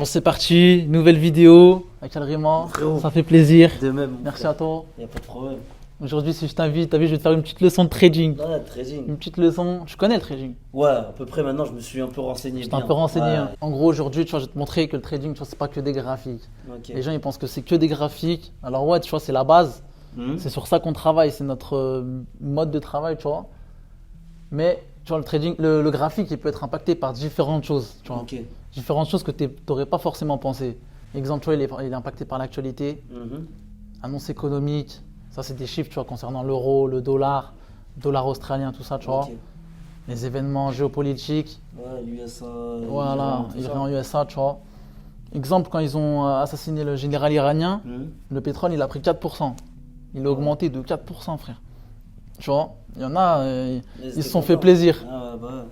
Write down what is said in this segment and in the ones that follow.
Bon, c'est parti, nouvelle vidéo avec Alrima, Frérot. ça fait plaisir. De même. Merci à toi. Y a pas de problème. Aujourd'hui, si je t'invite, t'as vu, je vais te faire une petite leçon de trading. Non, trading. Une petite leçon, tu connais le trading? Ouais, à peu près maintenant, je me suis un peu renseigné. Je t'ai un bien. peu renseigné. Ouais. Hein. En gros, aujourd'hui, tu vois, je vais te montrer que le trading, tu vois, c'est pas que des graphiques. Ok. Les gens, ils pensent que c'est que des graphiques. Alors ouais, tu vois, c'est la base. C'est sur ça qu'on travaille, c'est notre mode de travail, tu vois. Mais, tu vois, le trading, le graphique, il peut être impacté par différentes choses, tu vois. Ok. Différentes choses que tu n'aurais pas forcément pensé. Exemple, tu vois, il est impacté par l'actualité, Mhm. annonce économique. Ça, c'est des chiffres, tu vois, concernant l'euro, le dollar australien, tout ça, tu vois. Ok. Les événements géopolitiques. Ouais, l'USA. Voilà, tout ça. Iran, USA, tu vois. Exemple, quand ils ont assassiné le général iranien, Mhm. le pétrole, il a pris 4%. Il a augmenté de 4%, frère. Tu vois, il y en a, ils se sont fait plaisir. Ah ouais, bah ouais.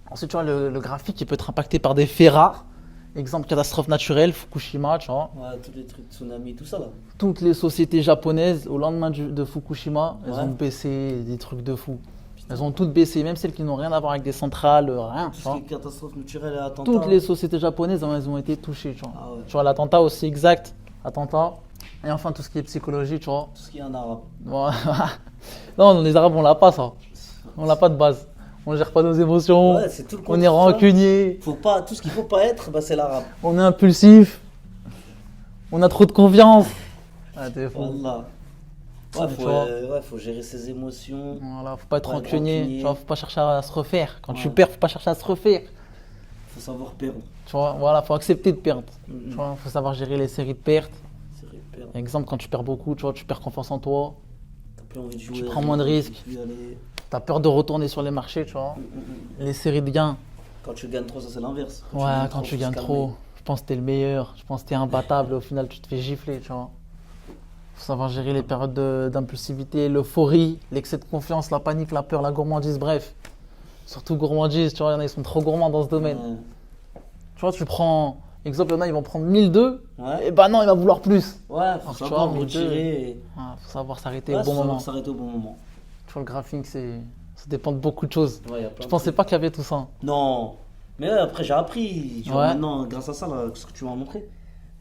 Ensuite, tu vois, le graphique, il peut être impacté par des faits rares. Exemple, catastrophe naturelle, Fukushima, tu vois. Ouais, tous les trucs tsunami, tout ça là. Toutes les sociétés japonaises, au lendemain de Fukushima, elles Ouais. ont baissé des trucs de fou. Elles ont toutes baissé, même celles qui n'ont rien à voir avec des centrales, rien. Tout Tu ce vois. qui est catastrophe naturelle et attentat. Toutes les sociétés japonaises, elles ont été touchées, tu vois. Ah ouais. Tu vois, l'attentat aussi exact, attentat. Et enfin, tout ce qui est psychologie, tu vois. Tout ce qui est en arabe. Voilà. Non, les Arabes, on l'a pas, ça. On l'a pas de base. On gère pas nos émotions. Ouais, c'est tout le On contraire, est tu vois. rancunier. Faut pas, tout ce qu'il faut pas être, bah, c'est l'arabe. On est impulsif. On a trop de confiance. Ah, t'es fou. Voilà. Tu Ouais, vois. faut gérer ses émotions. Voilà, faut pas être Ouais, rancunier. rancunier. Tu vois, faut pas chercher à se refaire. Quand tu Ouais. perds, faut pas chercher à se refaire. Faut savoir perdre. Tu vois, voilà, faut accepter de perdre. Mhm. Tu vois, faut savoir gérer les séries de pertes. C'est vrai, perdre. Exemple, quand tu perds beaucoup, tu vois, tu perds confiance en toi. T'as plus envie de jouer. prends moins de risques. Tu peux plus aller. T'as peur de retourner sur les marchés, tu vois. Les séries de gains. Quand tu gagnes trop, ça c'est l'inverse. Ouais, quand tu faut gagnes se trop, calmer. je pense que t'es le meilleur. Je pense que t'es imbattable. Au final, tu te fais gifler, tu vois. Faut savoir gérer les périodes d'impulsivité, l'euphorie, l'excès de confiance, la panique, la peur, la gourmandise, bref. Surtout gourmandise, tu vois, il y en a, ils sont trop gourmands dans ce domaine. Tu vois, tu prends, exemple, il y en a, ils vont prendre 1002, Ouais. et bah non, il va vouloir plus. Ouais, faut tu savoir vois, mais retirer. Ouais, faut savoir s'arrêter Ouais, au bon faut savoir moment. s'arrêter au bon moment. Tu vois, le graphique, ça dépend de beaucoup de choses. Ouais, y a plein Je de pensais trucs. pas qu'il y avait tout ça. Non. Mais après, j'ai appris. Tu vois, Ouais. maintenant, grâce à ça, là, ce que tu m'as montré.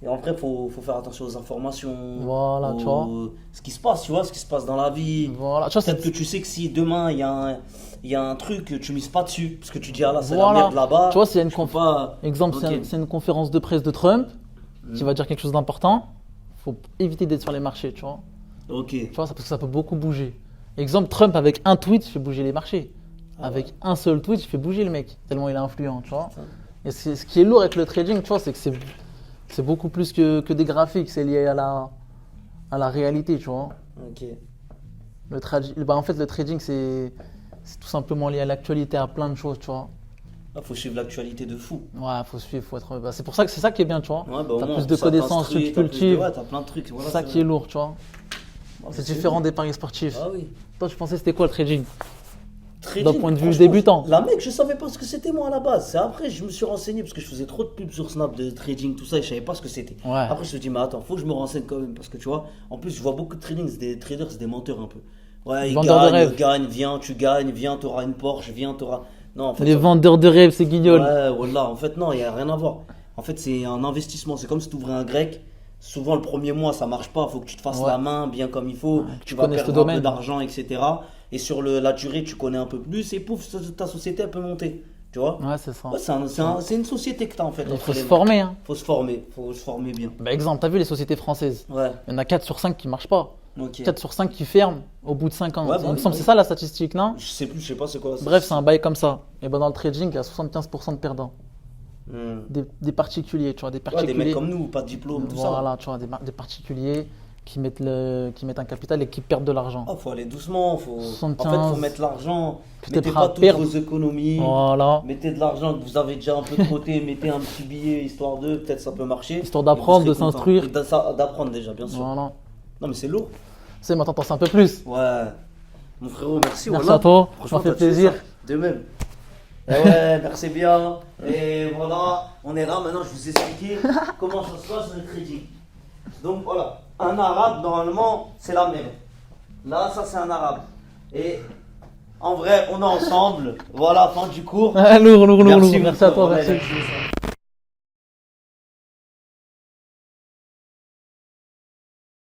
Et en vrai, faut faire attention aux informations. Voilà, tu vois. Ce qui se passe, tu vois, ce qui se passe dans la vie. Voilà, tu vois, Peut-être que c'est tu sais que si demain il y a un truc, tu mises pas dessus. Parce que tu dis, ah là, c'est Voilà. la merde là-bas. Tu vois, s'il y a une je peux conf- pas- exemple, Ok. c'est une conférence de presse de Trump qui va dire quelque chose d'important. Faut éviter d'être sur les marchés, tu vois. Ok. Tu vois, parce que ça peut beaucoup bouger. Exemple, Trump, avec un tweet, il fait bouger les marchés. Ah Avec un seul tweet, il fait bouger le mec, tellement il est influent, tu vois. Et ce qui est lourd avec le trading, tu vois, c'est que c'est beaucoup plus que des graphiques, c'est lié à la réalité, tu vois. Ok. En fait, le trading, c'est tout simplement lié à l'actualité, à plein de choses, tu vois. Là, faut suivre l'actualité de fou. Ouais, faut suivre, faut être. C'est pour ça que c'est ça qui est bien, tu vois. Ouais, bah, au T'as moins, plus de ça connaissances, t'instruit, tu t'as plus de- cultives. Ouais, t'as plein de trucs. Voilà, C'est ça qui est lourd, tu vois. Ah, C'est c'est différent lourd. des paris sportifs. Ah oui. Toi, tu pensais c'était quoi le trading? Trading, D'un point de vue franchement, débutant. La mec, je savais pas ce que c'était moi à la base. C'est après, je me suis renseigné parce que je faisais trop de pubs sur Snap de trading, tout ça, et je savais pas ce que c'était. Ouais. Après, je me suis dit, mais attends, faut que je me renseigne quand même parce que tu vois, en plus, je vois beaucoup de trading, c'est des traders, c'est des menteurs un peu. Ouais, ils Vendeurs de rêves. gagnent, viens, t'auras une Porsche, viens, t'auras. Non, en fait, Les ça- vendeurs de rêves, c'est guignol. Ouais, voilà, en fait, non, il n'y a rien à voir. En fait, c'est un investissement. C'est comme si tu ouvrais un grec. Souvent, le premier mois, ça marche pas. Il faut que tu te fasses Ouais. la main bien comme il faut. tu Tu vas connais ce perdre un domaine. peu d'argent, etc. Et sur la durée, tu connais un peu plus. Et pouf, ta société, elle peut monter. Tu vois? Ouais, c'est ça. Ouais, c'est une société que tu as en fait. Il entre faut les se mains. former, hein. Faut se former bien. Bah, exemple, t'as vu les sociétés françaises? Ouais, Il y en a 4 sur 5 qui marchent pas. ok. 4 sur 5 qui ferment au bout de 5 ans. Ouais, bah Il me oui, semble bah c'est oui. ça la statistique, non? Je sais plus, je sais pas c'est quoi. Bref, c'est un bail comme ça. Et ben dans le trading, il y a 75% de perdants. Hmm. Des particuliers, tu vois, des Ouais, particuliers. des mecs comme nous, pas de diplôme, tout ça. Voilà, tu vois, des particuliers qui mettent un capital et qui perdent de l'argent. Ah, faut aller doucement. En fait, 75. faut mettre l'argent. Que t'es Mettez prêt pas à toutes perdre. vos économies. Voilà. Mettez de l'argent que vous avez déjà un peu de côté, mettez un petit billet histoire de, peut-être ça peut marcher. Histoire d'apprendre, Et vous serez de s'instruire. content. Et d'apprendre déjà, bien sûr. Voilà. Non mais c'est lourd. Tu sais, maintenant, t'en sais un peu plus. Ouais. Mon frérot, merci. Merci voilà. à toi, Franchement, ça fait t'as tué plaisir. ça. De même. Eh ouais, merci bien. Et voilà, on est là. Maintenant, je vous expliquer comment ça se passe le trading. Donc voilà, un arabe, normalement, c'est la merde. Là, ça, c'est un arabe. Et en vrai, on est ensemble. Voilà, fin du cours. Lourd, lourd, lourd, Merci, lourd. mon Merci à toi, frère. Ouais, merci. merci.